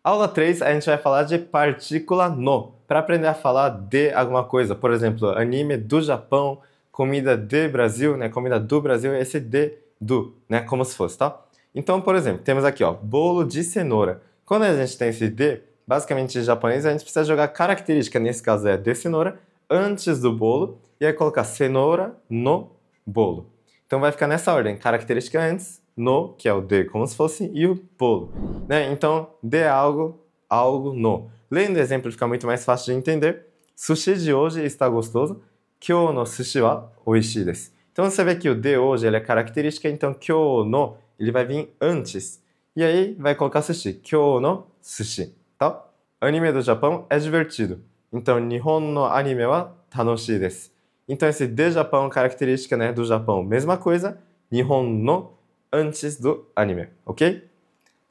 Aula 3, a gente vai falar de partícula no, para aprender a falar de alguma coisa. Por exemplo, anime do Japão, comida de Brasil, né? Comida do Brasil é esse de, do, né? Como se fosse, tá? Então, por exemplo, temos aqui, ó, bolo de cenoura. Quando a gente tem esse de, basicamente em japonês, a gente precisa jogar característica, nesse caso é de cenoura, antes do bolo, e aí colocar cenoura no bolo. Então vai ficar nessa ordem, característica antes, no, que é o de, como se fosse, e o bolo, né? Então, de algo, algo no. Lendo o exemplo fica muito mais fácil de entender. Sushi de hoje está gostoso. Kyou no sushi wa oishii desu. Então você vê que o de hoje ele é característica, então kyou no ele vai vir antes. E aí vai colocar sushi. Kyou no sushi, tá? Anime do Japão é divertido. Então, Nihon no anime wa tanoshii desu. Então esse de Japão, característica, né, do Japão, mesma coisa. Nihon no antes do anime, ok?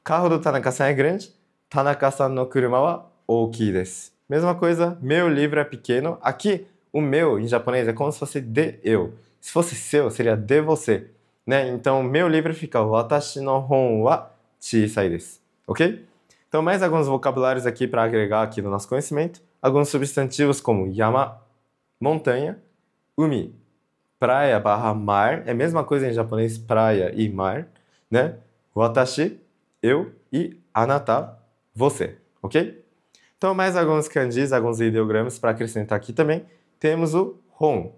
Carro do Tanaka-san é grande. Tanaka-san no kuruma wa oukii desu. Mesma coisa, meu livro é pequeno. Aqui, o meu, em japonês, é como se fosse de eu. Se fosse seu, seria de você, né? Então, meu livro fica watashi no hon wa chisai desu, ok? Então, mais alguns vocabulários aqui para agregar aqui no nosso conhecimento. Alguns substantivos como yama, montanha, umi, praia barra mar. É a mesma coisa em japonês, praia e mar, né? Watashi, eu, e anata, você, ok? Então, mais alguns kanjis, alguns ideogramas para acrescentar aqui também. Temos o hon,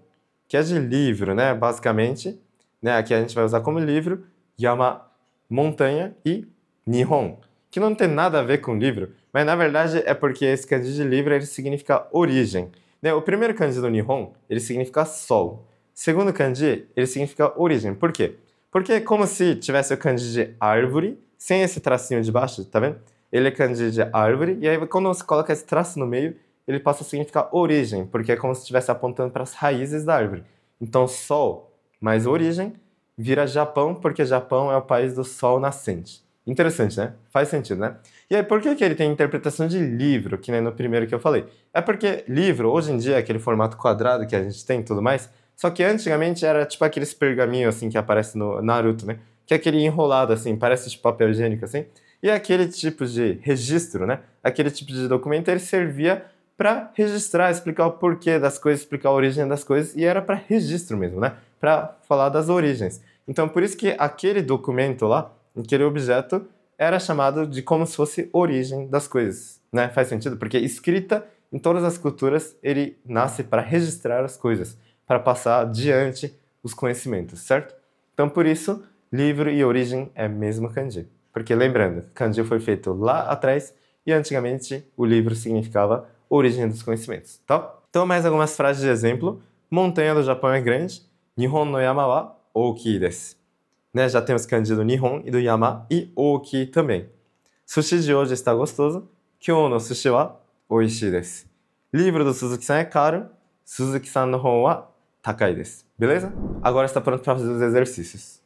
que é de livro, né? Basicamente, né? Aqui a gente vai usar como livro yama, montanha, e nihon, que não tem nada a ver com livro, mas na verdade é porque esse kanji de livro ele significa origem, né? O primeiro kanji do nihon, ele significa sol. O segundo kanji, ele significa origem. Por quê? Porque é como se tivesse o kanji de árvore, sem esse tracinho de baixo, tá vendo? Ele é kanji de árvore, e aí quando você coloca esse traço no meio, ele passa a significar origem, porque é como se estivesse apontando para as raízes da árvore. Então, sol mais origem vira Japão, porque Japão é o país do sol nascente. Interessante, né? Faz sentido, né? E aí, por que ele tem interpretação de livro, que nem no primeiro que eu falei? É porque livro, hoje em dia, é aquele formato quadrado que a gente tem e tudo mais, só que antigamente era tipo aqueles pergaminhos, assim, que aparece no Naruto, né? Que é aquele enrolado, assim, parece tipo papel higiênico, assim. E aquele tipo de registro, né? Aquele tipo de documento, ele servia para registrar, explicar o porquê das coisas, explicar a origem das coisas, e era para registro mesmo, né? Para falar das origens. Então, por isso que aquele documento lá, aquele objeto, era chamado de como se fosse origem das coisas, né? Faz sentido? Porque escrita em todas as culturas, ele nasce para registrar as coisas, para passar adiante os conhecimentos, certo? Então, por isso, livro e origem é mesmo kanji. Porque lembrando, kanji foi feito lá atrás e antigamente o livro significava origem dos conhecimentos, tá? Então, mais algumas frases de exemplo. Montanha do Japão é grande. Nihon no yama wa oukii desu. Né? Já temos kanji do Nihon e do yama e oukii também. Sushi de hoje está gostoso. Kyou no sushi wa oishii desu. Livro do Suzuki-san é caro. Suzuki-san no hon wa takai desu. Beleza? Agora está pronto para fazer os exercícios.